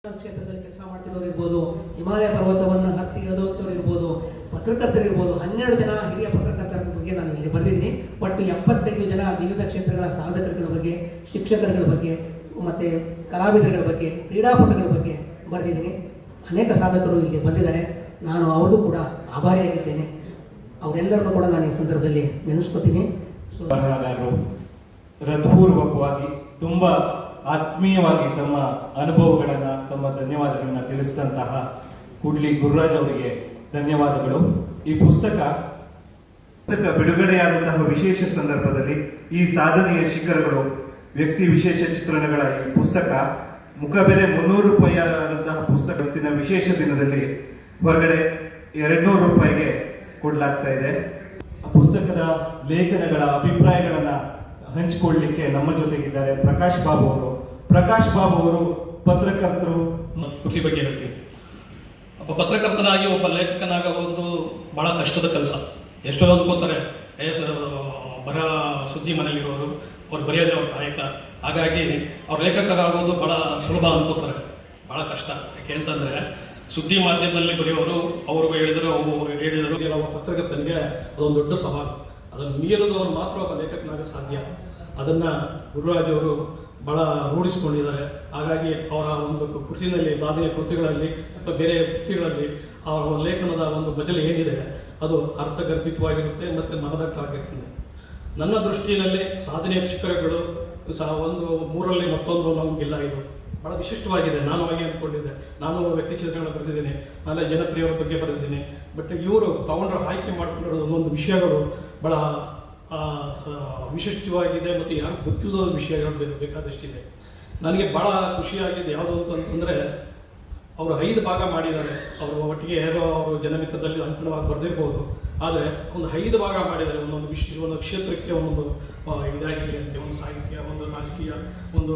ಕ್ಷೇತ್ರದಲ್ಲಿ ಕೆಲಸ ಮಾಡ್ತಿರೋರು ಇರ್ಬೋದು, ಹಿಮಾಲಯ ಪರ್ವತವನ್ನು ಹತ್ತಿ ಇಳಿದವರು ಇರ್ಬೋದು, ಪತ್ರಕರ್ತರಿರ್ಬೋದು. 12 ಜನ ಹಿರಿಯ ಪತ್ರಕರ್ತರ ಬಗ್ಗೆ ನಾನು ಇಲ್ಲಿ ಬರೆದಿದ್ದೀನಿ. ಒಟ್ಟು 75 ಜನ ವಿವಿಧ ಕ್ಷೇತ್ರಗಳ ಸಾಧಕರುಗಳ ಬಗ್ಗೆ, ಶಿಕ್ಷಕರುಗಳ ಬಗ್ಗೆ, ಮತ್ತು ಕಲಾವಿದರುಗಳ ಬಗ್ಗೆ, ಕ್ರೀಡಾಪಟುಗಳ ಬಗ್ಗೆ ಬರೆದಿದ್ದೀನಿ. ಅನೇಕ ಸಾಧಕರು ಇಲ್ಲಿ ಬಂದಿದ್ದಾರೆ. ನಾನು ಅವ್ರಿಗೂ ಕೂಡ ಆಭಾರಿಯಾಗಿದ್ದೇನೆ. ಅವರೆಲ್ಲರನ್ನೂ ಕೂಡ ನಾನು ಈ ಸಂದರ್ಭದಲ್ಲಿ ನೆನೆಸ್ಕೊತೀನಿ. ಬರಹಗಾರರು ಹೃತ್ಪೂರ್ವಕವಾಗಿ ತುಂಬ ಆತ್ಮೀಯವಾಗಿ ತಮ್ಮ ಅನುಭವಗಳನ್ನು, ತಮ್ಮ ಧನ್ಯವಾದಗಳನ್ನು ತಿಳಿಸಿದಂತಹ ಕೂಡ್ಲಿ ಗುರುರಾಜ್ ಅವರಿಗೆ ಧನ್ಯವಾದಗಳು. ಈ ಪುಸ್ತಕ ಬಿಡುಗಡೆಯಾದಂತಹ ವಿಶೇಷ ಸಂದರ್ಭದಲ್ಲಿ ಈ ಸಾಧನೆಯ ಶಿಖರಗಳು ವ್ಯಕ್ತಿ ವಿಶೇಷ ಚಿತ್ರಣಗಳ ಈ ಪುಸ್ತಕ ಮುಖಬೆಲೆ 300 ರೂಪಾಯಿ ಆದಂತಹ ಪುಸ್ತಕದ ವಿಶೇಷ ದಿನದಲ್ಲಿ ಹೊರಗಡೆ 200 ರೂಪಾಯಿಗೆ ಕೊಡಲಾಗ್ತಾ ಇದೆ. ಆ ಪುಸ್ತಕದ ಲೇಖನಗಳ ಅಭಿಪ್ರಾಯಗಳನ್ನು ಹಂಚಿಕೊಳ್ಳಲಿಕ್ಕೆ ನಮ್ಮ ಜೊತೆಗಿದ್ದಾರೆ ಪ್ರಕಾಶ್ ಬಾಬು ಅವರು. ಪ್ರಕಾಶ್ ಬಾಬು ಅವರು ಪತ್ರಕರ್ತರು. ಕೃತಿ ಬಗ್ಗೆ ಹೇಳ್ತೀವಿ. ಒಬ್ಬ ಪತ್ರಕರ್ತನಾಗಿ ಒಬ್ಬ ಲೇಖಕನಾಗೋದು ಬಹಳ ಕಷ್ಟದ ಕೆಲಸ. ಎಷ್ಟೋ ಅಂದ್ಕೋತಾರೆ ಬರ ಸುದ್ದಿ ಮನೆಯಲ್ಲಿರೋರು, ಅವ್ರು ಬರೆಯೋದೇ ಅವ್ರ ಕಾಯಕ. ಹಾಗಾಗಿ ಅವ್ರ ಲೇಖಕರಾಗೋದು ಬಹಳ ಸುಲಭ ಅಂದ್ಕೋತಾರೆ, ಬಹಳ ಕಷ್ಟ. ಯಾಕೆ ಅಂತಂದರೆ ಸುದ್ದಿ ಮಾಧ್ಯಮದಲ್ಲಿ ಬರೆಯೋರು ಅವರು ಹೇಳಿದರು ಒಬ್ಬ ಪತ್ರಕರ್ತನಿಗೆ ಅದೊಂದು ದೊಡ್ಡ ಸವಾಲು. ಅದನ್ನು ಮೀರಿದವರು ಮಾತ್ರ ಒಬ್ಬ ಲೇಖಕನಾಗ ಸಾಧ್ಯ. ಅದನ್ನು ಗುರುರಾಜ್ ಅವರು ಭಾಳ ರೂಢಿಸಿಕೊಂಡಿದ್ದಾರೆ. ಹಾಗಾಗಿ ಅವರ ಒಂದು ಕೃತಿನಲ್ಲಿ, ಸಾಧನೆಯ ಕೃತಿಗಳಲ್ಲಿ ಅಥವಾ ಬೇರೆ ಕೃತಿಗಳಲ್ಲಿ ಅವರ ಲೇಖನದ ಒಂದು ಮಜಲು ಏನಿದೆ ಅದು ಅರ್ಥಗರ್ಭಿತವಾಗಿರುತ್ತೆ ಮತ್ತು ಮನದಟ್ಟಾಗಿರ್ತದೆ. ನನ್ನ ದೃಷ್ಟಿಯಲ್ಲಿ ಸಾಧನೆಯ ಶಿಖರಗಳು ಒಂದು 3ರಲ್ಲಿ ಮತ್ತೊಂದು ನಮಗಿಲ್ಲ. ಇದು ಭಾಳ ವಿಶಿಷ್ಟವಾಗಿದೆ. ನಾನು ಹಾಗೆ ಅಂದ್ಕೊಂಡಿದ್ದೆ. ನಾನು ವ್ಯಕ್ತಿ ಚಿತ್ರಗಳನ್ನ ಬರೆದಿದ್ದೀನಿ, ನಾನು ಜನಪ್ರಿಯರ ಬಗ್ಗೆ ಬರೆದಿದ್ದೀನಿ. ಬಟ್ ಇವರು ಆಯ್ಕೆ ಮಾಡಿಕೊಂಡಿರೋ ಒಂದೊಂದು ವಿಷಯಗಳು ಭಾಳ ವಿಶಿಷ್ಟವಾಗಿದೆ ಮತ್ತು ಯಾರು ಗೊತ್ತಿಲ್ಲದ ವಿಷಯಗಳು ಬೇಕಾದಷ್ಟಿದೆ. ನನಗೆ ಭಾಳ ಖುಷಿಯಾಗಿದೆ ಯಾವುದು ಅಂತಂದರೆ ಅವರು 5 ಭಾಗ ಮಾಡಿದ್ದಾರೆ. ಅವರು ಒಟ್ಟಿಗೆ ಹೇರೋ ಅವರು ಜನಮಿತ್ರದಲ್ಲಿ ಅಂಕಣವಾಗಿ ಬರೆದಿರ್ಬೋದು, ಆದರೆ ಒಂದು 5 ಭಾಗ ಮಾಡಿದ್ದಾರೆ. ಒಂದೊಂದು ಒಂದು ಕ್ಷೇತ್ರಕ್ಕೆ ಒಂದೊಂದು ಇದಾಗಿರಲಿ ಅಂತ, ಒಂದು ಸಾಹಿತ್ಯ, ಒಂದು ರಾಜಕೀಯ, ಒಂದು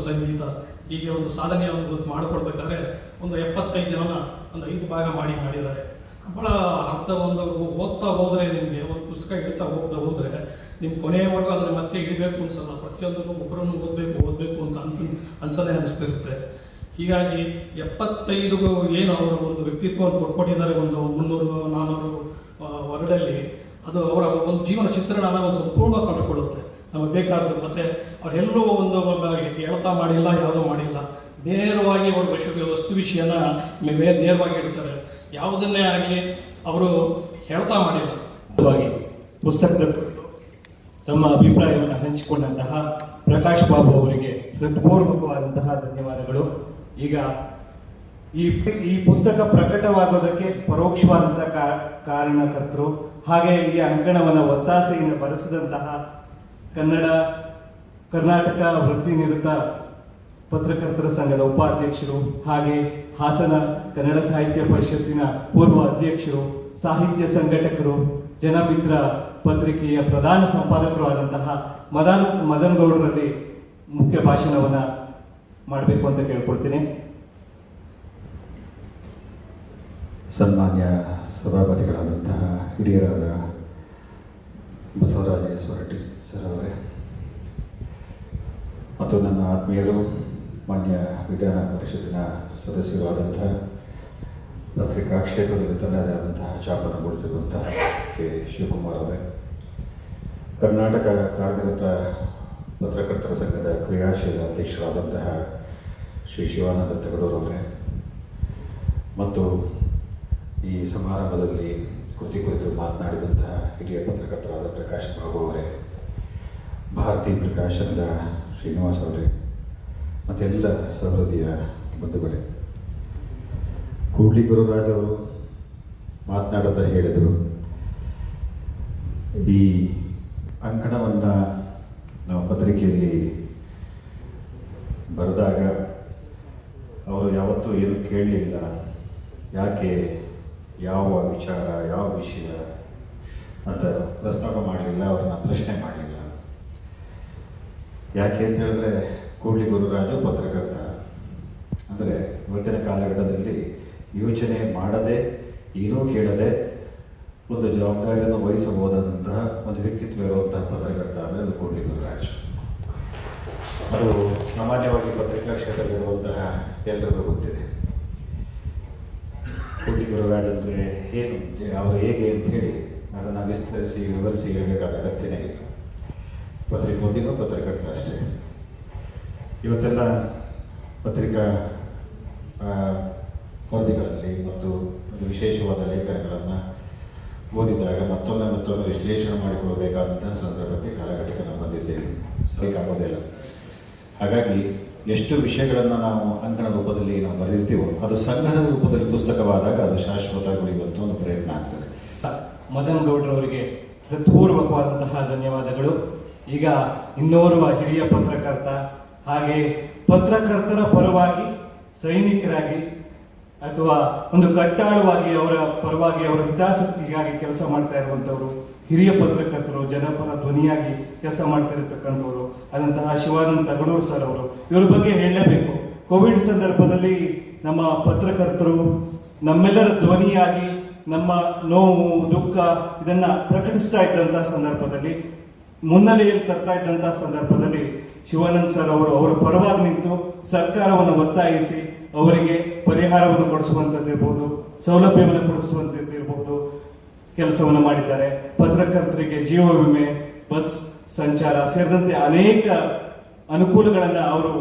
ಸಂಗೀತ, ಹೀಗೆ ಒಂದು ಸಾಧನೆಯನ್ನು ಮಾಡಿಕೊಡ್ಬೇಕಾದ್ರೆ ಒಂದು 75 ಜನ ಒಂದು 5 ಭಾಗ ಮಾಡಿದ್ದಾರೆ. ಭಾಳ ಅರ್ಥ. ಒಂದು ಓದ್ತಾ ಹೋದರೆ, ನಿಮಗೆ ಒಂದು ಪುಸ್ತಕ ಹಿಡಿತಾ ಹೋದರೆ ನಿಮ್ಮ ಕೊನೆಯವರೆಗೂ ಅದನ್ನು ಮತ್ತೆ ಹಿಡಿಬೇಕು ಅನ್ಸಲ್ಲ. ಪ್ರತಿಯೊಂದನ್ನು ಒಬ್ಬರನ್ನು ಓದಬೇಕು ಅಂತ ಅನ್ಸದೇ ಅನಿಸ್ತಿರುತ್ತೆ. ಹೀಗಾಗಿ 75 ಏನು ಅವರ ಒಂದು ವ್ಯಕ್ತಿತ್ವವನ್ನು ಕೊಟ್ಕೊಟ್ಟಿದ್ದಾರೆ ಒಂದು 300-400 ವರ್ಡಲ್ಲಿ. ಅದು ಅವರ ಒಂದು ಜೀವನ ಚಿತ್ರಣನ ಸಂಪೂರ್ಣವಾಗಿ ಕಂಡುಕೊಡುತ್ತೆ ನಮಗೆ ಬೇಕಾದ್ದು. ಮತ್ತು ಅವರೆಲ್ಲೂ ಒಂದು ಎಳತ ಮಾಡಿಲ್ಲ, ಯಾವುದೂ ಮಾಡಿಲ್ಲ. ನೇರವಾಗಿ ಅವರು ವಸ್ತು ವಿಷಯನ ನೇರವಾಗಿ ಇಡ್ತಾರೆ. ಯಾವುದನ್ನೇ ಆಗಲಿ ಅವರು ಹೇಳ್ತಾ ಮಾಡಿಲ್ಲ. ಪುಸ್ತಕದ ತಮ್ಮ ಅಭಿಪ್ರಾಯವನ್ನು ಹಂಚಿಕೊಂಡಂತಹ ಪ್ರಕಾಶ್ ಬಾಬು ಅವರಿಗೆ ಹೃತ್ಪೂರ್ವಕವಾದಂತಹ ಧನ್ಯವಾದಗಳು. ಈಗ ಈ ಪುಸ್ತಕ ಪ್ರಕಟವಾಗೋದಕ್ಕೆ ಪರೋಕ್ಷವಾದಂತಹ ಕಾರಣಕರ್ತರು, ಹಾಗೆ ಈ ಅಂಕಣವನ್ನು ಒತ್ತಾಸೆಯಿಂದ ಬರೆಸಿದಂತಹ ಕರ್ನಾಟಕ ವೃತ್ತಿನಿರತ ಪತ್ರಕರ್ತರ ಸಂಘದ ಉಪಾಧ್ಯಕ್ಷರು, ಹಾಗೆ ಹಾಸನ ಕನ್ನಡ ಸಾಹಿತ್ಯ ಪರಿಷತ್ತಿನ ಪೂರ್ವ ಅಧ್ಯಕ್ಷರು, ಸಾಹಿತ್ಯ ಸಂಘಟಕರು, ಜನಮಿತ್ರ ಪತ್ರಿಕೆಯ ಪ್ರಧಾನ ಸಂಪಾದಕರು ಆದಂತಹ ಮದನ್ ಗೌಡರಲ್ಲಿ ಮುಖ್ಯ ಭಾಷಣವನ್ನು ಮಾಡಬೇಕು ಅಂತ ಕೇಳ್ಕೊಳ್ತೀನಿ. ಸನ್ಮಾನ್ಯ ಸಭಾಪತಿಗಳಾದಂತಹ ಹಿರಿಯರಾದ ಬಸವರಾಜ ಸ್ವರಟ್ಟಿ ಸರ್ ಅವರೇ ಮತ್ತು ನನ್ನ ಆತ್ಮೀಯರು, ಮಾನ್ಯ ವಿಧಾನ ಪರಿಷತ್ತಿನ ಸದಸ್ಯರು ಆದಂತಹ, ಪತ್ರಿಕಾ ಕ್ಷೇತ್ರದಲ್ಲಿ ತನ್ನದೇ ಆದಂತಹ ಛಾಪನ್ನು ಮೂಡಿಸಿರುವಂತಹ ಕೆ ಶಿವಕುಮಾರ್ ಅವರೇ, ಕರ್ನಾಟಕ ಕಾರ್ಯನಿರತ ಪತ್ರಕರ್ತರ ಸಂಘದ ಕ್ರಿಯಾಶೀಲ ಅಧ್ಯಕ್ಷರಾದಂತಹ ಶ್ರೀ ಶಿವಾನಂದ ತಗಡೂರವರೇ, ಮತ್ತು ಈ ಸಮಾರಂಭದಲ್ಲಿ ಕೃತಿ ಕುರಿತು ಮಾತನಾಡಿದಂತಹ ಹಿರಿಯ ಪತ್ರಕರ್ತರಾದ ಪ್ರಕಾಶ್ ಬಾಬು ಅವರೇ, ಭಾರತಿ ಪ್ರಕಾಶನದ ಶ್ರೀನಿವಾಸ್ ಅವರೇ, ಮತ್ತೆಲ್ಲ ಸಹೃದಯ ಬಂಧುಗಳೇ, ಕೂಡ್ಲಿ ಗುರುರಾಜ್ ಅವರು ಮಾತನಾಡುತ್ತಾ ಹೇಳಿದರು, ಈ ಅಂಕಣವನ್ನು ನಾವು ಪತ್ರಿಕೆಯಲ್ಲಿ ಬರೆದಾಗ ಅವರು ಯಾವತ್ತೂ ಏನು ಕೇಳಲಿಲ್ಲ. ಯಾಕೆ, ಯಾವ ವಿಚಾರ, ಯಾವ ವಿಷಯ ಅಂತ ಪ್ರಸ್ತಾಪ ಮಾಡಲಿಲ್ಲ, ಅವ್ರನ್ನ ಪ್ರಶ್ನೆ ಮಾಡಲಿಲ್ಲ. ಯಾಕೆ ಅಂತ ಹೇಳಿದ್ರೆ ಕೂಡ್ಲಿ ಗುರುರಾಜು ಪತ್ರಕರ್ತ ಅಂದರೆ ಇವತ್ತಿನ ಕಾಲಘಟ್ಟದಲ್ಲಿ ಯೋಚನೆ ಮಾಡದೆ, ಏನೂ ಕೇಳದೆ ಒಂದು ಜವಾಬ್ದಾರಿಯನ್ನು ವಹಿಸಬಹುದಾದಂತಹ ಒಂದು ವ್ಯಕ್ತಿತ್ವ ಇರುವಂತಹ ಪತ್ರಕರ್ತ ಅಂದರೆ ಅದು ಕೂಡ್ಲಿ ಗುರುರಾಜ್. ಅದು ಸಾಮಾನ್ಯವಾಗಿ ಪತ್ರಿಕಾ ಕ್ಷೇತ್ರದಲ್ಲಿರುವಂತಹ ಎಲ್ಲರಿಗೂ ಗೊತ್ತಿದೆ. ಕೋಟಿ ಗುರುರಾಜ್ ಅಂದರೆ ಏನು, ಅವರು ಹೇಗೆ ಅಂಥೇಳಿ ಅದನ್ನು ವಿಸ್ತರಿಸಿ ವಿವರಿಸಿ ಹೇಳಬೇಕಾದ ಅಗತ್ಯನೇ ಇಲ್ಲ. ಪತ್ರಿಕೋದ್ಯಮ ಪತ್ರಕರ್ತ ಅಷ್ಟೇ. ಇವತ್ತೆಲ್ಲ ಪತ್ರಿಕಾ ವರದಿಗಳಲ್ಲಿ ಮತ್ತು ವಿಶೇಷವಾದ ಲೇಖನಗಳನ್ನು ಓದಿದಾಗ ಮತ್ತೊಮ್ಮೆ ವಿಶ್ಲೇಷಣೆ ಮಾಡಿಕೊಳ್ಳಬೇಕಾದಂತಹ ಸಂದರ್ಭಕ್ಕೆ ಕಾಲಘಟ್ಟಕ್ಕೆ ನಾವು ಬಂದಿದ್ದೇವೆ. ಸಾಕಾಗೋದಿಲ್ಲ. ಹಾಗಾಗಿ ಎಷ್ಟು ವಿಷಯಗಳನ್ನು ನಾವು ಅಂಕಣ ರೂಪದಲ್ಲಿ ನಾವು ಬರೆದಿರ್ತೀವೋ ಅದು ಸಂಗ್ರಹದ ರೂಪದಲ್ಲಿ ಪುಸ್ತಕವಾದಾಗ ಅದು ಶಾಶ್ವತ ಉಳಿಯುವಂಥ ಒಂದು ಪ್ರಯತ್ನ ಆಗ್ತದೆ. ಮದನ್ ಗೌಡ್ರವರಿಗೆ ಹೃತ್ಪೂರ್ವಕವಾದಂತಹ ಧನ್ಯವಾದಗಳು. ಈಗ ಇನ್ನೋರ್ವ ಹಿರಿಯ ಪತ್ರಕರ್ತ, ಹಾಗೆ ಪತ್ರಕರ್ತರ ಪರವಾಗಿ ಸೈನಿಕರಾಗಿ ಅಥವಾ ಒಂದು ಕಟ್ಟಾಳುವಾಗಿ ಅವರ ಪರವಾಗಿ ಅವರ ಹಿತಾಸಕ್ತಿಗಾಗಿ ಕೆಲಸ ಮಾಡ್ತಾ ಇರುವಂಥವರು, ಹಿರಿಯ ಪತ್ರಕರ್ತರು, ಜನಪರ ಧ್ವನಿಯಾಗಿ ಕೆಲಸ ಮಾಡ್ತಿರತಕ್ಕಂಥವ್ರು ಆದಂತಹ ಶಿವಾನಂದ ತಗಡೂರು ಸರ್ ಅವರು, ಇವರ ಬಗ್ಗೆ ಹೇಳಲೇಬೇಕು. ಕೋವಿಡ್ ಸಂದರ್ಭದಲ್ಲಿ ನಮ್ಮ ಪತ್ರಕರ್ತರು ನಮ್ಮೆಲ್ಲರ ಧ್ವನಿಯಾಗಿ ನಮ್ಮ ನೋವು ದುಃಖ ಇದನ್ನ ಪ್ರಕಟಿಸ್ತಾ ಇದ್ದಂತಹ ಸಂದರ್ಭದಲ್ಲಿ, ಮುನ್ನೆಲೆಯಲ್ಲಿ ತರ್ತಾ ಇದ್ದಂತಹ ಸಂದರ್ಭದಲ್ಲಿ ಶಿವಾನಂದ್ ಸರ್ ಅವರು ಅವರ ಪರವಾಗಿ ನಿಂತು ಸರ್ಕಾರವನ್ನು ಒತ್ತಾಯಿಸಿ ಅವರಿಗೆ ಪರಿಹಾರವನ್ನು ಕೊಡಿಸುವಂಥದ್ದಿರ್ಬೋದು, ಸೌಲಭ್ಯವನ್ನು ಕೊಡಿಸುವಂಥದ್ದಿರ್ಬೋದು ಕೆಲಸವನ್ನು ಮಾಡಿದ್ದಾರೆ. ಪತ್ರಕರ್ತರಿಗೆ ಜೀವ ವಿಮೆ, ಬಸ್ ಸಂಚಾರ ಸೇರಿದಂತೆ ಅನೇಕ ಅನುಕೂಲಗಳನ್ನು ಅವರು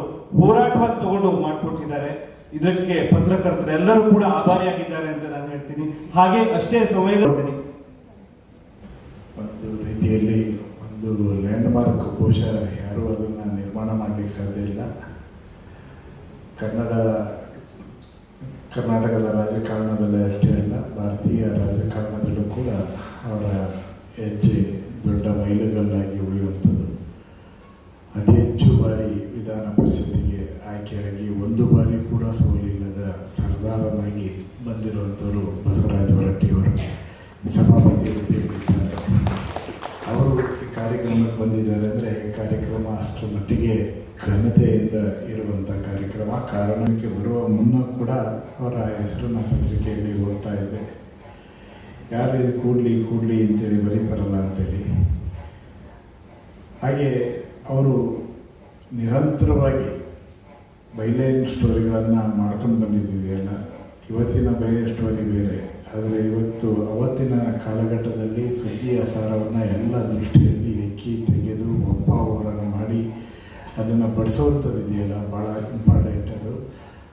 ಹೋರಾಟವಾಗಿ ತಗೊಂಡು ಮಾಡಿಕೊಟ್ಟಿದ್ದಾರೆ. ಇದಕ್ಕೆ ಪತ್ರಕರ್ತರೆಲ್ಲರೂ ಕೂಡ ಆಭಾರಿಯಾಗಿದ್ದಾರೆ ಅಂತ ನಾನು ಹೇಳ್ತೀನಿ. ಹಾಗೆ ಅಷ್ಟೇ ಸಂವೇದನೆ ಒಂದು ರೀತಿಯಲ್ಲಿ ಒಂದು ಲ್ಯಾಂಡ್ ಮಾರ್ಕ್ ಬಹುಶಃ ಯಾರೂ ಅದನ್ನು ನಿರ್ಮಾಣ ಮಾಡಲಿಕ್ಕೆ ಸಾಧ್ಯ ಇಲ್ಲ. ಕರ್ನಾಟಕದ ರಾಜಕಾರಣದಲ್ಲಿ ಅಷ್ಟೇ ಅಲ್ಲ, ಭಾರತೀಯ ರಾಜಕಾರಣದಲ್ಲೂ ಕೂಡ ಅವರ ಹೆಜ್ಜೆ ದೊಡ್ಡ ಮೈಲುಗಲ್ಲಾಗಿ ಉಳಿಯುವಂಥದ್ದು. ಅತಿ ಹೆಚ್ಚು ಬಾರಿ ವಿಧಾನ ಪರಿಷತ್ತಿಗೆ ಆಯ್ಕೆಯಾಗಿ ಒಂದು ಬಾರಿ ಕೂಡ ಸೋಲಿಲ್ಲದ ಸರ್ದಾರನಾಗಿ ಬಂದಿರುವಂಥವರು ಬಸವರಾಜ ಹೊರಟ್ಟಿಯವರು ಸಭಾಪತಿ ಹುದ್ದೆಯಲ್ಲಿದ್ದಾರೆ. ಅವರು ಈ ಕಾರ್ಯಕ್ರಮಕ್ಕೆ ಬಂದಿದ್ದಾರೆ ಅಂದರೆ ಈ ಕಾರ್ಯಕ್ರಮ ಅಷ್ಟರ ಮಟ್ಟಿಗೆ ಘನತೆಯಿಂದ ಇರುವಂಥ ಕಾರ್ಯಕ್ರಮ. ಕಾರಣಕ್ಕೆ ಬರುವ ಮುನ್ನ ಕೂಡ ಅವರ ಹೆಸರನ್ನು ಪತ್ರಿಕೆಯಲ್ಲಿ ಓದ್ತಾ ಇದ್ದೆ. ಯಾರು ಇದು ಕೂಡ್ಲಿ ಅಂತೇಳಿ ಬರೀತಾರಲ್ಲ ಅಂತೇಳಿ. ಹಾಗೆ ಅವರು ನಿರಂತರವಾಗಿ ಬೈಲೈನ್ ಸ್ಟೋರಿಗಳನ್ನು ಮಾಡ್ಕೊಂಡು ಬಂದಿದ್ದೀಯಲ್ಲ. ಇವತ್ತಿನ ಬೈಲೈನ್ ಸ್ಟೋರಿ ಬೇರೆ, ಆದರೆ ಇವತ್ತು ಅವತ್ತಿನ ಕಾಲಘಟ್ಟದಲ್ಲಿ ಸುದ್ದಿಯ ಸಾರವನ್ನು ಎಲ್ಲ ದೃಷ್ಟಿಯಲ್ಲಿ ಎಕ್ಕಿ ತೆಗೆದು ಒಪ್ಪಾವರಣೆ ಮಾಡಿ ಅದನ್ನು ಬಡಿಸೋವಂಥದ್ದು ಇದೆಯಲ್ಲ, ಭಾಳ ಇಂಪಾರ್ಟೆಂಟ್.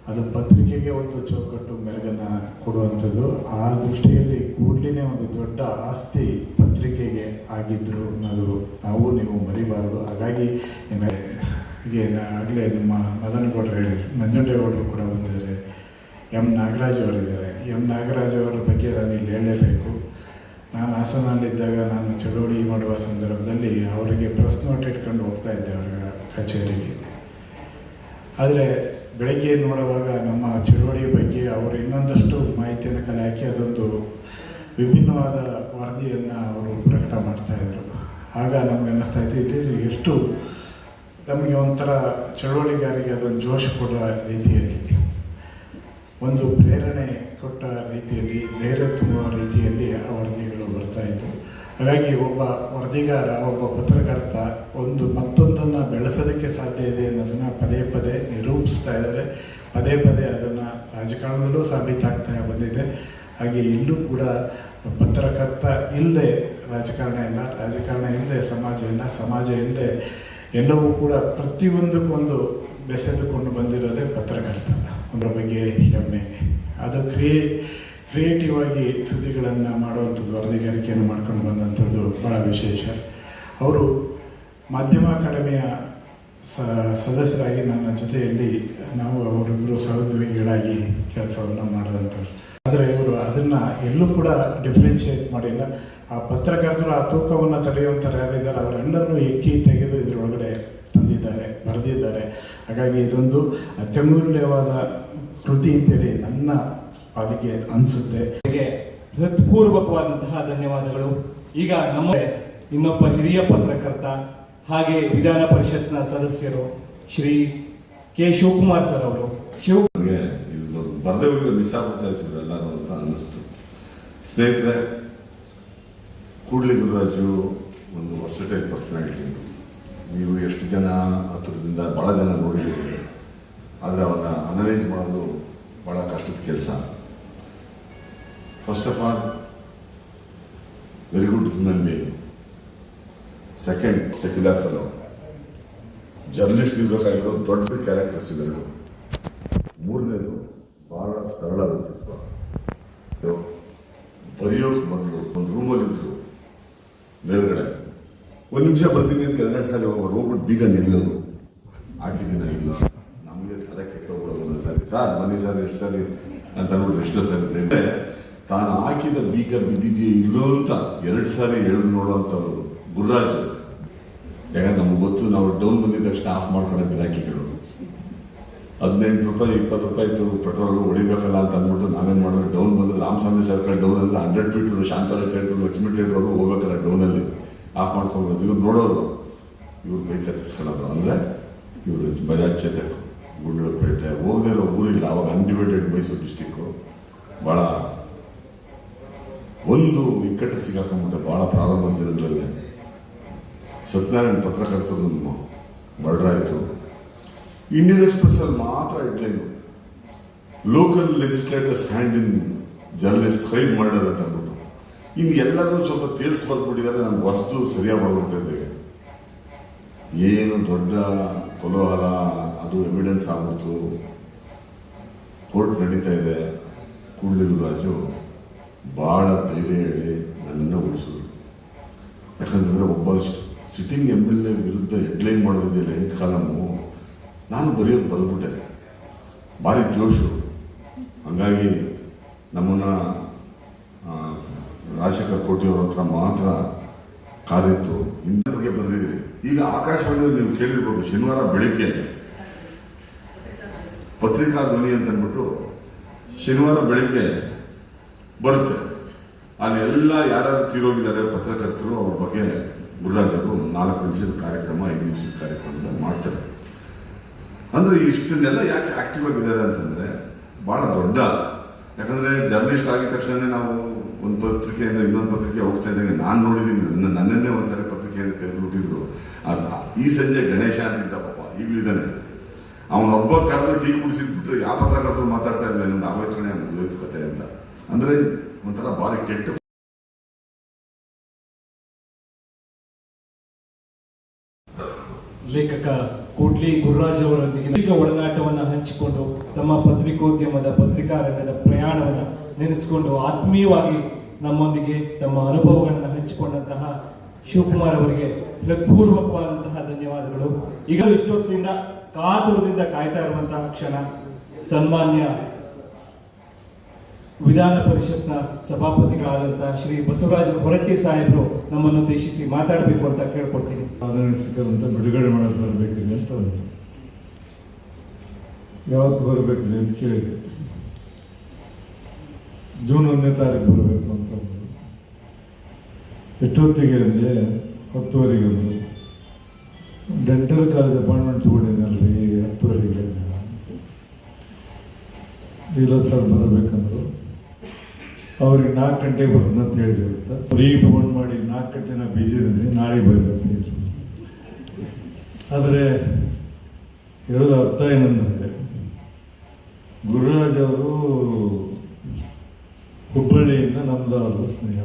ಅದು ಪತ್ರಿಕೆಗೆ ಒಂದು ಚೌಕಟ್ಟು ಮೆರುಗನ್ನು ಕೊಡುವಂಥದ್ದು. ಆ ದೃಷ್ಟಿಯಲ್ಲಿ ಕೂಡಲೇ ಒಂದು ದೊಡ್ಡ ಆಸ್ತಿ ಪತ್ರಿಕೆಗೆ ಆಗಿದ್ದರು ಅನ್ನೋದು ನಾವು ನೀವು ಮರಿಬಾರದು. ಹಾಗಾಗಿ ಹೀಗೆ ಆಗಲೇ ನಮ್ಮ ಮದನ್ ಗೌಡರು ಹೇಳಿದರು, ನಂಜುಂಡೇಗೌಡರು ಕೂಡ ಬಂದಿದ್ದಾರೆ, ಎಂ ನಾಗರಾಜ್ ಅವರಿದ್ದಾರೆ. ಎಂ ನಾಗರಾಜ್ ಅವರ ಬಗ್ಗೆ ನಾನು ಇಲ್ಲಿ ಹೇಳಲೇಬೇಕು. ನಾನು ಹಾಸನಲ್ಲಿದ್ದಾಗ ನಾನು ಚಳುವಳಿ ಮಾಡುವ ಸಂದರ್ಭದಲ್ಲಿ ಅವರಿಗೆ ಪ್ರೆಸ್ ನೋಟ್ ಇಟ್ಕೊಂಡು ಹೋಗ್ತಾ ಇದ್ದೆ ಅವರ ಕಚೇರಿಗೆ. ಆದರೆ ಬೆಳಗ್ಗೆ ನೋಡುವಾಗ ನಮ್ಮ ಚಳುವಳಿ ಬಗ್ಗೆ ಅವರು ಇನ್ನೊಂದಷ್ಟು ಮಾಹಿತಿಯನ್ನು ಕಲೆ ಹಾಕಿ ಅದೊಂದು ವಿಭಿನ್ನವಾದ ವರದಿಯನ್ನು ಅವರು ಪ್ರಕಟ ಮಾಡ್ತಾಯಿದ್ರು. ಆಗ ನಮಗೆ ಅನ್ನಿಸ್ತಾ ಇತ್ತು, ಎಷ್ಟು ನಮಗೆ ಒಂಥರ ಚಳುವಳಿಗಾರಿಗೆ ಅದೊಂದು ಜೋಶ್ ಕೊಡುವ ರೀತಿಯಲ್ಲಿ, ಒಂದು ಪ್ರೇರಣೆ ಕೊಟ್ಟ ರೀತಿಯಲ್ಲಿ, ಧೈರ್ಯ ತುಂಬುವ ರೀತಿಯಲ್ಲಿ ಆ ವರದಿಗಳು ಬರ್ತಾಯಿತ್ತು. ಹಾಗಾಗಿ ಒಬ್ಬ ವರದಿಗಾರ, ಒಬ್ಬ ಪತ್ರಕರ್ತ ಮತ್ತೊಂದನ್ನು ಬೆಳೆಸೋದಕ್ಕೆ ಸಾಧ್ಯ ಇದೆ ಅನ್ನೋದನ್ನು ಪದೇ ಪದೇ ನಿರೂಪಿಸ್ತಾ ಇದ್ದಾರೆ. ಪದೇ ಅದನ್ನು ರಾಜಕಾರಣದಲ್ಲೂ ಸಾಬೀತಾಗ್ತಾ ಬಂದಿದೆ. ಹಾಗೆ ಇಲ್ಲೂ ಕೂಡ ಪತ್ರಕರ್ತ ಇಲ್ಲದೆ ರಾಜಕಾರಣ ಇಲ್ಲ, ರಾಜಕಾರಣ ಇಲ್ಲದೆ ಸಮಾಜ ಇಲ್ಲ, ಸಮಾಜ ಇಲ್ಲದೆ ಎಲ್ಲವೂ ಕೂಡ ಪ್ರತಿಯೊಂದಕ್ಕೊಂದು ಬೆಸೆದುಕೊಂಡು ಬಂದಿರೋದೇ ಪತ್ರಕರ್ತ. ಅದರ ಬಗ್ಗೆ ಹೆಮ್ಮೆ. ಅದು ಕ್ರಿಯೇಟಿವ್ ಆಗಿ ಸುದ್ದಿಗಳನ್ನು ಮಾಡುವಂಥದ್ದು, ವರದಿಗಾರಿಕೆಯನ್ನು ಮಾಡ್ಕೊಂಡು ಬಂದಂಥದ್ದು ಭಾಳ ವಿಶೇಷ. ಅವರು ಮಾಧ್ಯಮ ಅಕಾಡೆಮಿಯ ಸದಸ್ಯರಾಗಿ ನನ್ನ ಜೊತೆಯಲ್ಲಿ ನಾವು ಅವರಿಬ್ಬರು ಸಹೋದ್ಯೋಗಿಗಳಾಗಿ ಕೆಲಸವನ್ನು ಮಾಡಿದಂಥವ್ರು. ಆದರೆ ಇವರು ಅದನ್ನು ಎಲ್ಲೂ ಕೂಡ ಡಿಫ್ರೆನ್ಷಿಯೇಟ್ ಮಾಡಿಲ್ಲ. ಆ ಪತ್ರಕರ್ತರು ಆ ತೂಕವನ್ನು ತಡೆಯುವಂಥವ್ರು ಯಾರಿದ್ದಾರೆ ಅವರೆಲ್ಲರನ್ನೂ ಎಕ್ಕಿ ತೆಗೆದು ಇದರೊಳಗಡೆ ತಂದಿದ್ದಾರೆ, ಬರೆದಿದ್ದಾರೆ. ಹಾಗಾಗಿ ಇದೊಂದು ಅತ್ಯಮೂಲ್ಯವಾದ ಕೃತಿ ಅಂತೇಳಿ ನನ್ನ ಪಾಲಿಗೆ ಅನಿಸುತ್ತೆ. ಹೃತ್ಪೂರ್ವಕವಾದಂತಹ ಧನ್ಯವಾದಗಳು. ಈಗ ನಮ್ಮ ಇನ್ನೊಬ್ಬ ಹಿರಿಯ ಪತ್ರಕರ್ತ ಹಾಗೆ ವಿಧಾನ ಪರಿಷತ್ನ ಸದಸ್ಯರು ಶ್ರೀ ಕೆ ಶಿವಕುಮಾರ್ ಸರ್ ಅವರು. ಬರದೇ ಹೋಗಿದ್ರೆ ಮಿಸ್ ಆಗ್ತಾ ಇತ್ತು ಎಲ್ಲರೂ ಅಂತ ಅನ್ನಿಸ್ತು. ಸ್ನೇಹಿತರೆ, ಕೂಡ್ಲಿ ಗುರುರಾಜು ಒಂದು ವರ್ಸಟೈಲ್ ಪರ್ಸನಾಲಿಟಿ. ನೀವು ಎಷ್ಟು ಜನ ಹತ್ರದಿಂದ ಭಾಳ ಜನ ನೋಡಿದ್ದೀರಿ, ಆದರೆ ಅವನ್ನ ಅನಲೈಸ್ ಮಾಡೋದು ಭಾಳ ಕಷ್ಟದ ಕೆಲಸ. First of all very good human being. Second, secular fellow. Journalist ಇರಬೇಕಾಗಿರೋ ದೊಡ್ಡ ಕ್ಯಾರೆಕ್ಟರ್ಸ್ ಇವೆರಡು. ಮೂರನೇದು ಭಾಳ ಸರಳ ವ್ಯಕ್ತಿತ್ವ. ಬರೆಯೋಕೆ ಮೊದಲು ಒಂದು ರೂಮಲ್ಲಿದ್ದರು, ಮೇಲ್ಗಡೆ ಒಂದು ನಿಮಿಷ ಬರ್ತೀನಿ ಅಂತ 2 ಸಾರಿ ಹೋಗ್ಬಿಟ್ಟು ಬೀಗ ನಿಲ್ಲೋದು, ಹಾಕಿದ್ದೀನ ಇಲ್ಲ, ನಮಗೆ ತಲೆ ಕೆಟ್ಟೋಗ್ಬಿಡೋದು. ಒಂದು ಸಾರಿ ಸರ್ ಬನ್ನಿ ಸರ್ ಎಷ್ಟು ಸಾರಿ ಅಂತ ಅಂದ್ಬಿಟ್ಟು ಎಷ್ಟೋ ಸಾರಿ ತಾನು ಹಾಕಿದ ಬೀಗ ಬಿದ್ದಿದೆಯೇ ಇಲ್ಲೋ ಅಂತ 2 ಸಾರಿ ಎಳೆದು ನೋಡೋವಂಥವ್ರು ಗುರುರಾಜು. ಯಾಕಂದ್ರೆ ನಮ್ಗೆ ಗೊತ್ತು, ನಾವು ಡೌನ್ ಬಂದಿದ್ದ ತಕ್ಷಣ ಆಫ್ ಮಾಡ್ಕೊಳ್ಳೋ ಗಿರಾಕಿಗಳು 15 ರೂಪಾಯಿ 20 ರೂಪಾಯಿ ಇತ್ತು ಪೆಟ್ರೋಲ್ ಹೊಡಿಬೇಕಲ್ಲ ಅಂತ ಅಂದ್ಬಿಟ್ಟು ನಾವೇನು ಮಾಡೋದು, ಡೌನ್ ಬಂದ್ರೆ ರಾಮಸ್ವಾಮಿ ಸರ್ಕಲ್ ಡೌನ್ ಅಂದ್ರೆ 100 feet Shantala theatre, Lakshmi theatre ಹೋಗ್ಬೇಕಲ್ಲ ಡೌನಲ್ಲಿ ಆಫ್ ಮಾಡ್ಕೊಬೋದು. ಇವ್ರು ನೋಡೋರು, ಇವ್ರು ಬೈಕ್ ಹತ್ತಿಸ್ಕೊಳ್ಳೋದು. ಅಂದರೆ ಇವರು ಬಜಾಜ್ ಚೇತಕ್, ಗುಂಡ್ಲಪೇಟೆ ಹೋಗದೇ ಇರೋ ಊರಿಲ್ಲ ಅವಾಗ. ಅನ್ಡಿವೈಡೆಡ್ ಮೈಸೂರು ಡಿಸ್ಟಿಕ್ಕು ಭಾಳ ಒಂದು ಇಕ್ಕಟ್ಟಿಗೆ ಸಿಗಾಕೊಂಡ್ಬಿಟ್ಟೆ. ಭಾಳ ಪ್ರಾರಂಭ ದಿನಗಳಲ್ಲಿ ಸತ್ಯನಾರಾಯಣ ಪತ್ರಕರ್ತರು ಮರ್ಡರ್ ಆಯಿತು. ಇಂಡಿಯನ್ ಎಕ್ಸ್ಪ್ರೆಸ್ಸಲ್ಲಿ ಮಾತ್ರ headline, local legislators hand in journalist crime murder ಅಂತ ಅಂದ್ಬಿಟ್ಟು. ಇನ್ನು ಎಲ್ಲರೂ ಸ್ವಲ್ಪ ತೇಲ್ಸ್ ಬರ್ಬಿಟ್ಟಿದ್ದಾರೆ. ನಮ್ಗೆ ಹೊಸದು ಸರಿಯಾಗಿ ಹೊಡೆದ್ಬಿಟ್ಟಿದ್ದೆ. ಏನು ದೊಡ್ಡ ಕೊಲೋಹಲ, ಅದು ಎವಿಡೆನ್ಸ್ ಆಗ್ಬಿಡ್ತು. ಕೋರ್ಟ್ ನಡೀತಾ ಇದೆ. ಕೂಡಲೇ ಗುರುರಾಜು ಭಾಳ ಧೈರ್ಯ ಹೇಳಿ ನನ್ನನ್ನು ಉಳಿಸಿದ್ರು. ಯಾಕಂತಂದರೆ ಒಬ್ಬ ಸಿಟ್ಟಿಂಗ್ MLA ವಿರುದ್ಧ ಹೆಡ್ಲೈನ್ ಮಾಡೋದಿದೆಯಲ್ಲ 8 ಕಾಲಮು, ನಾನು ಬರೆಯೋದು ಬರೆದ್ಬಿಟ್ಟೆ. ಭಾರಿ ಜೋಶು. ಹಂಗಾಗಿ ನಮ್ಮನ್ನು ರಾಜಶೇಖರ್ ಕೋಟಿಯವ್ರ ಹತ್ರ ಮಾತ್ರ ಕಾರಿತ್ತು. ಹಿಂದಿನ ಬಗ್ಗೆ ಬರೆದಿದ್ದೀರಿ. ಈಗ ಆಕಾಶವಾಣಿಯಲ್ಲಿ ನೀವು ಕೇಳಿರ್ಬೋದು, ಶನಿವಾರ ಬೆಳಿಗ್ಗೆ ಪತ್ರಿಕಾ ಧ್ವನಿ ಅಂತ ಅಂದ್ಬಿಟ್ಟು ಶನಿವಾರ ಬೆಳಿಗ್ಗೆ ಬರುತ್ತೆ. ಅಲ್ಲಿ ಎಲ್ಲ ಯಾರ್ಯಾರು ತೀರೋಗಿದ್ದಾರೆ ಪತ್ರಕರ್ತರು, ಅವ್ರ ಬಗ್ಗೆ ಗುರುರಾಜರು 4 ನಿಮಿಷದ ಕಾರ್ಯಕ್ರಮ 5 ನಿಮಿಷದ ಕಾರ್ಯಕ್ರಮ ಮಾಡ್ತಾರೆ. ಅಂದರೆ ಇಷ್ಟನ್ನೆಲ್ಲ ಯಾಕೆ ಆಕ್ಟಿವ್ ಆಗಿದ್ದಾರೆ ಅಂತಂದರೆ ಭಾಳ ದೊಡ್ಡ. ಯಾಕಂದರೆ ಜರ್ನಲಿಸ್ಟ್ ಆಗಿದ ತಕ್ಷಣ ನಾವು ಒಂದು ಪತ್ರಿಕೆಯಿಂದ ಇನ್ನೊಂದು ಪತ್ರಿಕೆ ಹೋಗ್ತಾ ಇದ್ದಂಗೆ ನಾನು ನೋಡಿದ್ದೀನಿ. ನನ್ನನ್ನೇ ಒಂದ್ಸರಿ ಪತ್ರಿಕೆಯಿಂದ ತೆಗೆದುಬಿಟ್ಟಿದ್ರು. ಈ ಸಂಜೆ ಗಣೇಶ ಅಂತಿದ್ದ, ಪಾಪ ಈಗಲೂ ಇದ್ದಾನೆ. ಅವನೊಬ್ಬ ಕರೆದು ಟೀ ಕುಡಿಸಿದ್ಬಿಟ್ರೆ ಯಾವ ಪತ್ರಕರ್ತರು ಮಾತಾಡ್ತಾ ಇರಲಿಲ್ಲ, ಇನ್ನೊಂದು ಆಗೋಯ್ತು ಕಣೆ ಮುಗಿದೋಯ್ತು ಕತೆ ಅಂತ. ಅಂದರೆ ಒಂಥರ ಭಾರಿ ಕೆಟ್ಟ. ಲೇಖಕ ಕೂಡ್ಲಿ ಗುರುರಾಜ್ ಅವರೊಂದಿಗೆ ಒಡನಾಟವನ್ನು ಹಂಚಿಕೊಂಡು ತಮ್ಮ ಪತ್ರಿಕೋದ್ಯಮದ ಪತ್ರಿಕಾ ರಂಗದ ಪ್ರಯಾಣವನ್ನು ನೆನೆಸಿಕೊಂಡು ಆತ್ಮೀಯವಾಗಿ ನಮ್ಮೊಂದಿಗೆ ತಮ್ಮ ಅನುಭವಗಳನ್ನು ಹಂಚಿಕೊಂಡಂತಹ ಶಿವಕುಮಾರ್ ಅವರಿಗೆ ಹೃತ್ಪೂರ್ವಕವಾದಂತಹ ಧನ್ಯವಾದಗಳು. ಈಗ ಇಷ್ಟೊತ್ತಿಂದ ಕಾತುರದಿಂದ ಕಾಯ್ತಾ ಇರುವಂತಹ ಕ್ಷಣ, ಸನ್ಮಾನ್ಯ ವಿಧಾನ ಪರಿಷತ್ನ ಸಭಾಪತಿಗಳಾದಂತಹ ಶ್ರೀ ಬಸವರಾಜ ಹೊರಟ್ಟಿ ಸಾಹೇಬರು ನಮ್ಮನ್ನು ಉದ್ದೇಶಿಸಿ ಮಾತಾಡಬೇಕು ಅಂತ ಕೇಳ್ಕೊಡ್ತೀನಿ. ಅಂತ ಬಿಡುಗಡೆ ಮಾಡೋದು ಬರಬೇಕಿದೆ ಅಂತ ಯಾವತ್ತು ಬರಬೇಕಿದೆ ಅಂತ ಕೇಳಿದೆ. ಜೂನ್ 1ನೇ ತಾರೀಕು ಬರಬೇಕು ಅಂತ. ಎಷ್ಟೊತ್ತಿಗೆ ಅಂದರೆ 10:30 ಒಂದು ಡೆಂಟಲ್ ಕಾಲೇಜ್ ಅಪಾಯಿಂಟ್ಮೆಂಟ್ ತಗೊಂಡಿದ್ದಲ್ರಿ 10:30 ಇಲ್ಲ ಸರ್ ಬರಬೇಕಂದ್ರು. ಅವ್ರಿಗೆ 4 ಗಂಟೆಗೆ ಬರೋದು ಅಂತ ಹೇಳಿದಿರುತ್ತೆ. ಅವ್ರಿಗೆ ಫೋನ್ ಮಾಡಿ 4 ಗಂಟೆ ನಾ ಬಿಜಿ ಇದ್ದೀನಿ, ನಾಳೆ ಬರಬೇಕು. ಆದರೆ ಹೇಳೋದು ಅರ್ಥ ಏನಂದರೆ, ಗುರುರಾಜ್ ಅವರು ಹುಬ್ಬಳ್ಳಿಯಿಂದ ನಮ್ಮದು ಅವರು ಸ್ನೇಹ.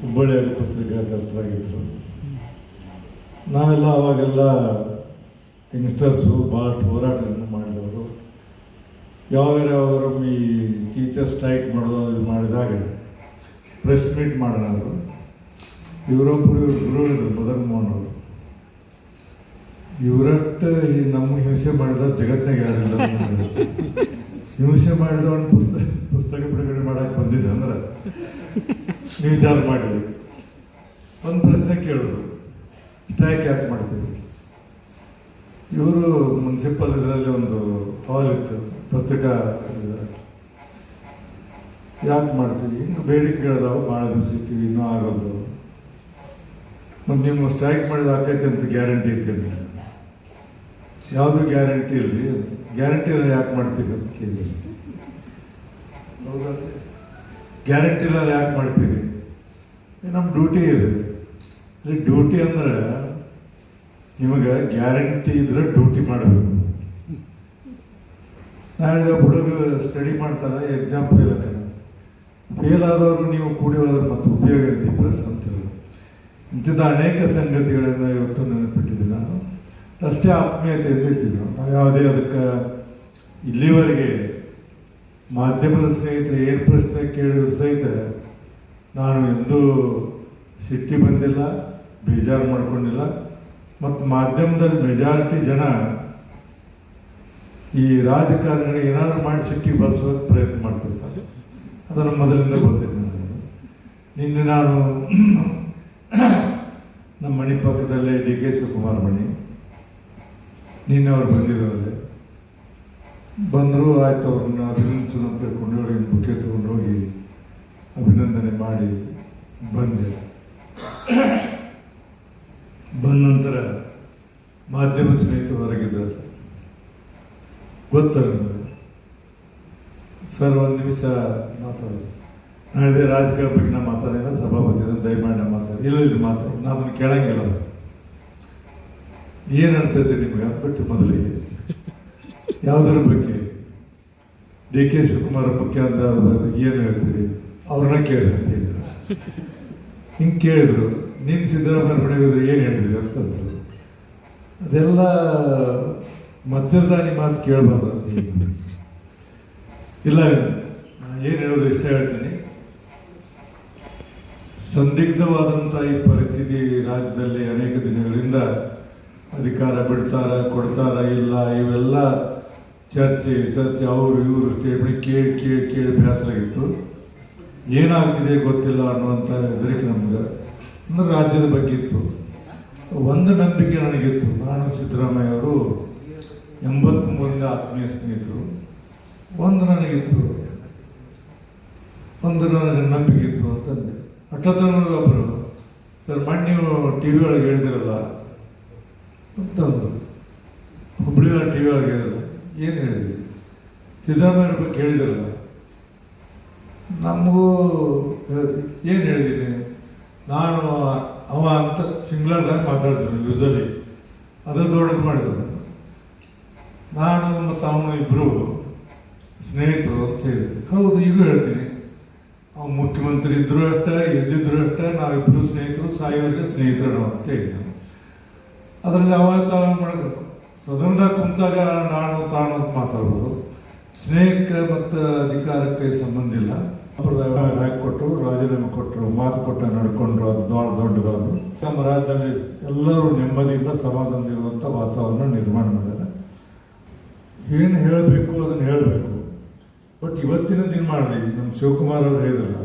ಹುಬ್ಬಳ್ಳಿಯಾಗ ಪತ್ರಿಕಾಕರ್ತರಾಗಿದ್ದರು. ನಾವೆಲ್ಲ ಅವಾಗೆಲ್ಲ ಯಂಗ್ಸ್ಟರ್ಸು ಭಾಳ ಹೋರಾಟಗಳನ್ನು ಮಾಡಿದವರು. ಯಾವಾಗಾರು ಈ ಟೀಚರ್ ಸ್ಟ್ರೈಕ್ ಮಾಡೋದು ಅದು ಮಾಡಿದಾಗ ಪ್ರೆಸ್ ಮೀಟ್ ಮಾಡೋಣ. ಇವರೊಬ್ಬರು ಗುರುಗಳಿದ್ರು, ಮದನ್ ಮೋಹನ್ ಅವರು. ಇವರಷ್ಟು ಈ ನಮಗೆ ಹಿಂಸೆ ಮಾಡಿದ ಜಗತ್ತಿನಾಗ ಯಾರಿಲ್ಲ. ಹಿಂಸೆ ಮಾಡಿದ ಒಂದು ಪುಸ್ತಕ ಬಿಡುಗಡೆ ಮಾಡಕ್ಕೆ ಬಂದಿದ್ದೆ ಅಂದ್ರೆ ನೀವು ವಿಚಾರ ಮಾಡಿದ್ರಿ. ಒಂದು ಪ್ರಶ್ನೆ ಕೇಳಿದ್ರು, ಸ್ಟ್ರೈಕ್ ಯಾಕೆ ಮಾಡ್ತೀವಿ? ಇವರು ಮುನ್ಸಿಪಲ್ ಇದರಲ್ಲಿ ಒಂದು ಹಾಲ್ ಇತ್ತು, ಪತ್ರಿಕಾ ಯಾಕೆ ಮಾಡ್ತೀವಿ? ಇನ್ನು ಬೇಡಿಕೆ ಕೇಳಿದವು ಭಾಳ ದಿವಸಕ್ಕೆ ಇನ್ನೂ ಆಗೋದು. ಮತ್ತು ನೀವು ಸ್ಟ್ರೈಕ್ ಮಾಡಿದ ಆಕೈತೆ ಅಂತ ಗ್ಯಾರಂಟಿ ಇರ್ತೀವಿ. ಯಾವುದು ಗ್ಯಾರಂಟಿ ಇಲ್ರಿ. ಗ್ಯಾರಂಟಿ ಯಾಕೆ ಮಾಡ್ತೀವಿ ಅಂತ ಕೇಳಿದ್ರಿ. ಹೌದಾ? ಗ್ಯಾರಂಟಿ ಇಲ್ಲ ಯಾಕೆ ಮಾಡ್ತೀವಿ? ನಮ್ಮ ಡ್ಯೂಟಿ ಇದೆ. ಡ್ಯೂಟಿ ಅಂದ್ರೆ ನಿಮಗೆ ಗ್ಯಾರಂಟಿ ಇದ್ರೆ ಡ್ಯೂಟಿ ಮಾಡಬೇಕು. ನಾಳೆ ಹುಡುಗ ಸ್ಟಡಿ ಮಾಡ್ತಾರೆ, ಎಕ್ಸಾಮ್ ಫೇಲ್ ಆಗ್ತಾನೆ. ಫೇಲ್ ಆದವರು ನೀವು ಕೂಡಿ ಹೋದ್ರೆ ಮತ್ತೆ ಉಪಯೋಗ ಐತಿ ಪ್ರೆಸ್ ಅಂತಿರೋದು. ಇಂಥದ್ದು ಅನೇಕ ಸಂಗತಿಗಳನ್ನು ಇವತ್ತು ನೆನಪಿಟ್ಟಿದ್ದೀನಿ ನಾನು. ಅಷ್ಟೇ ಆತ್ಮೀಯತೆಯಿಂದ ಇರ್ತಿದ್ರು ನಾವು. ಯಾವುದೇ ಅದಕ್ಕೆ ಇಲ್ಲಿವರೆಗೆ ಮಾಧ್ಯಮದ ಸ್ನೇಹಿತರು ಏನು ಪ್ರಶ್ನೆ ಕೇಳಿದ್ರು ಸಹಿತ ನಾನು ಎಂದೂ ಸಿಟ್ಟಿ ಬಂದಿಲ್ಲ, ಬೇಜಾರು ಮಾಡ್ಕೊಂಡಿಲ್ಲ. ಮತ್ತು ಮಾಧ್ಯಮದಲ್ಲಿ ಮೆಜಾರಿಟಿ ಜನ ಈ ರಾಜಕಾರಣಿಗಳು ಏನಾದರೂ ಮಾಡಿ ಸಿಟ್ಟಿ ಬರ್ಸೋದಕ್ಕೆ ಪ್ರಯತ್ನ ಮಾಡ್ತಿರ್ತಾರೆ. ಅದನ್ನು ಮೊದಲಿಂದ ಗೊತ್ತಿದೆ ನನಗೆ. ನಿನ್ನೆ ನಾನು ನಮ್ಮ ಮನೆ ಪಕ್ಕದಲ್ಲೇ DK ಶಿವಕುಮಾರ್ ಮಣಿ, ನಿನ್ನೆ ಅವ್ರು ಬಂದಿರೋರೆ ಬಂದರು. ಆಯ್ತು, ಅವ್ರನ್ನ ಅಭಿನಂದಿಸೋಣ ಅಂತ ತಿಳ್ಕೊಂಡು ಅವ್ರಿಗೆ ಬುಕ್ಕೆ ತೊಗೊಂಡು ಹೋಗಿ ಅಭಿನಂದನೆ ಮಾಡಿ ಬಂದೆ. ಬಂದ ನಂತರ ಮಾಧ್ಯಮ ಸ್ನೇಹಿತರು ಹೊರಗಿದ್ದಾರೆ. ಗೊತ್ತಲ್ಲ ನಿಮಗೆ ಸರ್, ಒಂದು ನಿಮಿಷ ಮಾತಾಡೋದು. ನಾಳೆ ರಾಜಕೀಯ ಬಗ್ಗೆ ನಾ ಮಾತಾಡಿಲ್ಲ, ಸಭಾ ಬಗ್ಗೆ ದಯಮಾಡಿ ನಾ ಮಾತಾಡಿ. ಇಲ್ಲ ಇದು ಮಾತಾಡಿ, ನಾನು ಅದನ್ನು ಕೇಳಂಗಿಲ್ಲ. ಏನು ಅನ್ಸುತ್ತೆ ನಿಮಗೆ ಅಂದ್ಬಿಟ್ಟು ಮೊದಲಿಗೆ ಯಾವುದರ ಬಗ್ಗೆ DK ಶಿವಕುಮಾರ್ ಮುಖ್ಯ ಅಂತ ಏನು ಹೇಳ್ತೀರಿ ಅವ್ರನ್ನ ಕೇಳಿ ಅಂತ ಹೇಳಿದ್ರು. ಹಿಂಗೆ ಕೇಳಿದ್ರು, ನೀನು ಸಿದ್ದರಾಮಯ್ಯ ಮನೆಗೆ ಹೋದ್ರೆ ಏನು ಹೇಳಿದ್ರಿ ಅಂತಂದ್ರು. ಅದೆಲ್ಲ ಮಧ್ಯದಾನಿ ಮಾತು ಕೇಳಬಾರ್ದು ಅಂತ ಹೇಳಿದ್ರು. ಇಲ್ಲ, ನಾನು ಏನು ಹೇಳೋದು ಇಷ್ಟ ಹೇಳ್ತೀನಿ. ಸಂದಿಗ್ಧವಾದಂಥ ಈ ಪರಿಸ್ಥಿತಿ ರಾಜ್ಯದಲ್ಲಿ ಅನೇಕ ದಿನಗಳಿಂದ ಅಧಿಕಾರ ಬಿಡ್ತಾರ ಕೊಡ್ತಾರ ಇಲ್ಲ ಇವೆಲ್ಲ ಚರ್ಚೆ ಅವರು ಇವರು ಸ್ಟೇಟ್ಮೆಂಟ್ ಕೇಳಿ ಕೇಳಿ ಕೇಳಿ ಬೇಸರಾಗಿತ್ತು. ಏನಾಗ್ತಿದೆ ಗೊತ್ತಿಲ್ಲ ಅನ್ನುವಂಥ ಹೆದರಿಕೆ ನಮ್ಗೆ. ಅಂದ್ರೆ ರಾಜ್ಯದ ಬಗ್ಗೆ ಇತ್ತು. ಒಂದು ನಂಬಿಕೆ ನನಗಿತ್ತು, ನಾನು ಸಿದ್ದರಾಮಯ್ಯ ಅವರು 83ರಿಂದ ಆತ್ಮೀಯ ಸ್ನೇಹಿತರು. ಒಂದು ನನಗೆ ನಂಬಿಕೆ ಇತ್ತು ಅಂತಂದೆ. ಒಬ್ಬರು ಸರ್ ಮಣ್ಣು ನೀವು ಟಿ ವಿ ಒಳಗೆ ಹೇಳಿದಿರಲ್ಲ ಅಂತಂದರು. ಹುಬ್ಬಳ್ಳಿ ಟಿ ವಿ ಒಳಗೆ ಹೇಳಿಲ್ಲ. ಏನು ಹೇಳಿದ್ರಿ? ಸಿದ್ದರಾಮಯ್ಯರ ಬಗ್ಗೆ ಹೇಳಿದಿರಲ್ಲ. ನಮಗೂ ಏನು ಹೇಳಿದ್ದೀನಿ ನಾನು, ಅವ ಅಂತ ಸಿಂಗ್ಲರ್ದಾಗ ಮಾತಾಡ್ತೀನಿ ಯೂಸಲಿ. ಅದು ದೊಡ್ಡದು ಮಾಡಿದ್ರು. ನಾನು ಮತ್ತು ಅವನು ಇಬ್ಬರು ಸ್ನೇಹಿತರು ಅಂತ ಹೇಳಿದ್ವಿ. ಹೌದು, ಈಗೂ ಹೇಳ್ತೀನಿ. ಅವ್ನು ಮುಖ್ಯಮಂತ್ರಿ ಇದ್ದರೂ ಅಷ್ಟೇ, ಇದ್ದಿದ್ರು ಅಷ್ಟೇ, ನಾವಿಬ್ಬರು ಸ್ನೇಹಿತರು, ಸಾಯೋರಿಗೆ ಸ್ನೇಹಿತರು ನಾವು ಅಂತ ಹೇಳಿದ್ದೆ. ಅದರಲ್ಲಿ ಅವ ಮಾಡಬೇಕು. ಸದನದಾಗ ಕುಂತಾಗ ನಾನು ತಾನು ಅಂತ ಮಾತಾಡ್ಬೋದು. ಸ್ನೇಹಕ್ಕೆ ಮತ್ತು ಅಧಿಕಾರಕ್ಕೆ ಸಂಬಂಧ ಇಲ್ಲ. ಹಾಕಿ ಕೊಟ್ಟರು, ರಾಜೀನಾಮೆ ಕೊಟ್ಟರು, ಮಾತು ಕೊಟ್ಟ ನಡ್ಕೊಂಡ್ರು. ಅದು ದೊಡ್ಡದಾದ್ರು. ನಮ್ಮ ರಾಜ್ಯದಲ್ಲಿ ಎಲ್ಲರೂ ನೆಮ್ಮದಿಯಿಂದ ಸಮಾಧಾನದಿರುವಂಥ ವಾತಾವರಣ ನಿರ್ಮಾಣ ಮಾಡಿದ್ದಾರೆ. ಏನು ಹೇಳಬೇಕು ಅದನ್ನು ಹೇಳಬೇಕು. ಬಟ್ ಇವತ್ತಿನ ದಿನ ಮಾಡಲಿ, ನಮ್ಮ ಶಿವಕುಮಾರ್ ಅವರು ಹೇಳಿದ್ರಲ್ಲ,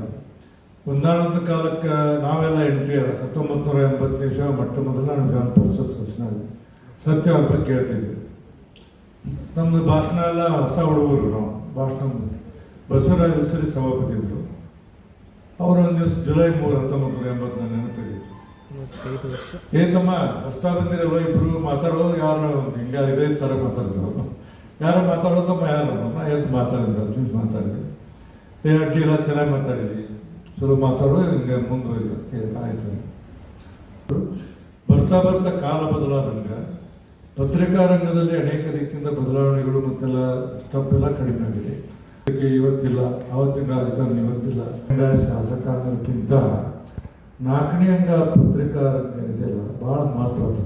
ಒಂದಾನೊಂದು ಕಾಲಕ್ಕೆ ನಾವೆಲ್ಲ ಎಂಟ್ರಿ ಅದ 1980 ಮೊಟ್ಟ ಮೊದಲು ನಾನು ವಿಧಾನ ಪರಿಷತ್ ಸದಸ್ಯನಾಗಿ ಸತ್ಯ ಅವ್ರ ಬಗ್ಗೆ ಹೇಳ್ತಿದ್ದೆ. ನಮ್ಮದು ಭಾಷಣ ಎಲ್ಲ ಹೊಸ ಹುಡುಗರು. ನಾವು ಭಾಷಣ ಬಸವರಾಜ ಹೆಸರಿ ಸಭಾಪತಿ ಇದ್ರು. ಅವರು ಒಂದು ದಿವಸ ಜುಲೈ 3, 1980 ನೆನಪಿದೆ. ಏತಮ್ಮ ಹೊಸ್ತಾ ಬಂದಿರಲ್ಲ, ಇಬ್ರು ಮಾತಾಡೋ ಯಾರು ಹಿಂಗ ಇದೇ ಸರ ಮಾತಾಡಿದ್ರು. ಯಾರೋ ಮಾತಾಡೋದಮ್ಮ ಯಾರು ನಾ ಎದ್ದು ಮಾತಾಡಿದ್ರು. ಮಾತಾಡಿದ್ವಿ, ಅಡ್ಡಿ ಎಲ್ಲ ಚೆನ್ನಾಗಿ ಮಾತಾಡಿದ್ವಿ, ಚಲೋ ಮಾತಾಡೋ ಹಿಂಗೆ ಮುಂದುವರಿ ಆಯ್ತು. ಬರ್ತಾ ಕಾಲ ಬದಲಾದಂಗೆ ಪತ್ರಿಕಾ ರಂಗದಲ್ಲಿ ಅನೇಕ ರೀತಿಯಿಂದ ಬದಲಾವಣೆಗಳು ಮತ್ತೆಲ್ಲ ತಪ್ಪೆಲ್ಲ ಕಡಿಮೆ ಆಗಿದೆ. ಇವತ್ತಿಲ್ಲ, ಆವತ್ತಿನ ರಾಜಕಾರಣ ಇವತ್ತಿಲ್ಲ. ಶಾಸಕಾಂಗಕ್ಕಿಂತ 4ನೇ ಅಂಗ ಪತ್ರಿಕಾ ರಂಗ ಇದೆಯಲ್ಲ ಭಾಳ ಮಹತ್ವದ್ದು.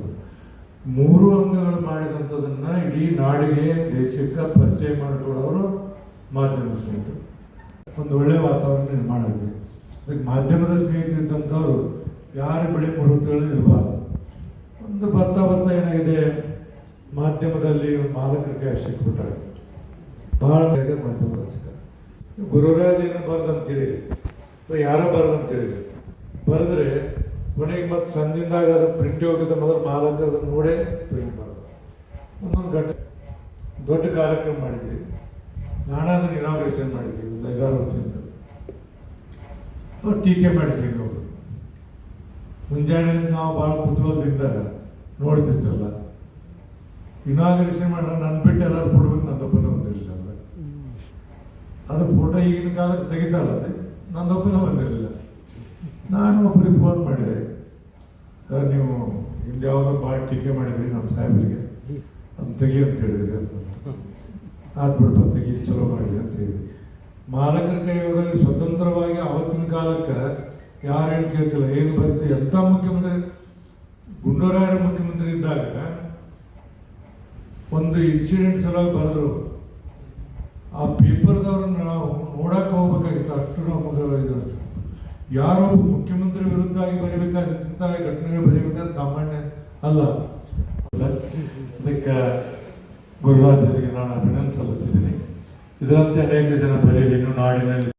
3 ಅಂಗಗಳು ಮಾಡಿದಂಥದನ್ನು ಇಡೀ ನಾಡಿಗೆ ದೇಶಕ್ಕೆ ಪರಿಚಯ ಮಾಡಿಕೊಡೋರು ಮಾಧ್ಯಮ ಸ್ನೇಹಿತರು. ಒಂದು ಒಳ್ಳೆಯ ವಾತಾವರಣ ನಿರ್ಮಾಣ ಆಗಿದೆ. ಅದಕ್ಕೆ ಮಾಧ್ಯಮದ ಸ್ನೇಹಿತರಿದ್ದಂಥವ್ರು ಯಾರು ಬೆಳೆ ಮುರುತ್ತುಗಳು ಇರಬಾರ್ದು. ಒಂದು ಬರ್ತಾ ಏನಾಗಿದೆ, ಮಾಧ್ಯಮದಲ್ಲಿ ಮಾಲಕರಿಗೆ ಸಿಕ್ಬಿಟ್ಟಾರೆ. ಭಾಳ ಮಾಧ್ಯಮದ ಗುರುರಾಜ್ ಏನೋ ಬರೆದಂತೇಳಿ ಯಾರೋ ಬರೆದಂತೇಳಿ ಬರೆದ್ರೆ ಕೊನೆಗೆ ಮತ್ತು ಸಂದಿಂದಾಗ ಅದು ಪ್ರಿಂಟ್ ಹೋಗಿದ್ದ ಮೊದಲು ಮಾಲಕರು ಅದನ್ನು ನೋಡೇ ಪ್ರಿಂಟ್ ಮಾಡೋದು. ಒಂದೊಂದು ದೊಡ್ಡ ಕಾರ್ಯಕ್ರಮ ಮಾಡಿದ್ವಿ. ನಾನು ಅದನ್ನು ಇನಾಗ್ರೇಷನ್ ಮಾಡಿದ್ದೀವಿ ಒಂದು 5-6 ವರ್ಷದಿಂದ. ಅವ್ರು ಟೀಕೆ ಮಾಡಿದ್ವಿ. ಇನ್ನೊಬ್ರು ಮುಂಜಾನೆ ನಾವು ಭಾಳ ಕುತೂಹಲದಿಂದ ನೋಡ್ತಿರ್ತಲ್ಲ. ಇನಾಗ್ರೇಷನ್ ಮಾಡಿ ನನ್ನ ಬಿಟ್ಟು ಎಲ್ಲರೂ ಕೊಡ್ಬೇಕು, ನಂದೊಬ್ಬನ ಬಂದಿರಲಿಲ್ಲ. ಅದು ಫೋಟೋ ಈಗಿನ ಕಾಲಕ್ಕೆ ತೆಗಿತಾರಲ್ಲ, ನಂದೊಬ್ಬನ ಬಂದಿರಲಿಲ್ಲ. ನಾನು ಒಬ್ಬರಿಗೆ ಫೋನ್ ಮಾಡಿದೆ, ಸರ್ ನೀವು ಹಿಂದ್ಯಾವುದೋ ಭಾಳ ಟೀಕೆ ಮಾಡಿದ್ರಿ ನಮ್ಮ ಸಾಹೇಬರಿಗೆ ಅದನ್ನ ತೆಗಿ ಅಂತ ಹೇಳಿದ್ರಿ ಅಂತ ಆದ್ಬಿಟ್ಟು ತೆಗಿ ಚಲೋ ಮಾಡಿದೆ ಅಂತ ಹೇಳಿದ್ರಿ. ಮಾಲಕರ ಕೈ ಹೋದಾಗ ಸ್ವತಂತ್ರವಾಗಿ ಅವತ್ತಿನ ಕಾಲಕ್ಕೆ ಯಾರೇನು ಕೇಳ್ತಿಲ್ಲ, ಏನು ಬರೀತಿ. ಎಂಥ ಮುಖ್ಯಮಂತ್ರಿ, ಗುಂಡೂರಾಯರ ಮುಖ್ಯಮಂತ್ರಿ ಇದ್ದಾಗ ಒಂದು ಇನ್ಸಿಡೆಂಟ್ ಸಲುವಾಗಿ ಬರೆದ್ರು. ಆ ಪೇಪರ್ದವ್ರನ್ನ ನಾವು ನೋಡಕ್ಕೆ ಹೋಗ್ಬೇಕಾಗಿತ್ತು, ಅಷ್ಟು ನಮಗೆ ಇದು. ಯಾರೋ ಮುಖ್ಯಮಂತ್ರಿ ವಿರುದ್ಧವಾಗಿ ಬರೀಬೇಕಾದಂಥ ಘಟನೆಗಳು ಬರೀಬೇಕಾದ್ರೆ ಸಾಮಾನ್ಯ ಅಲ್ಲ. ಅದಕ್ಕೆ ಗುರುರಾಜರಿಗೆ ನಾನು ಅಭಿನಂದನೆ ಸಲ್ಲಿಸಿದ್ದೀನಿ. ಇದರಂತೆ ಅನೇಕ ಜನ ಬರೀಲಿ, ಇನ್ನು ನಾಡಿನಲ್ಲಿ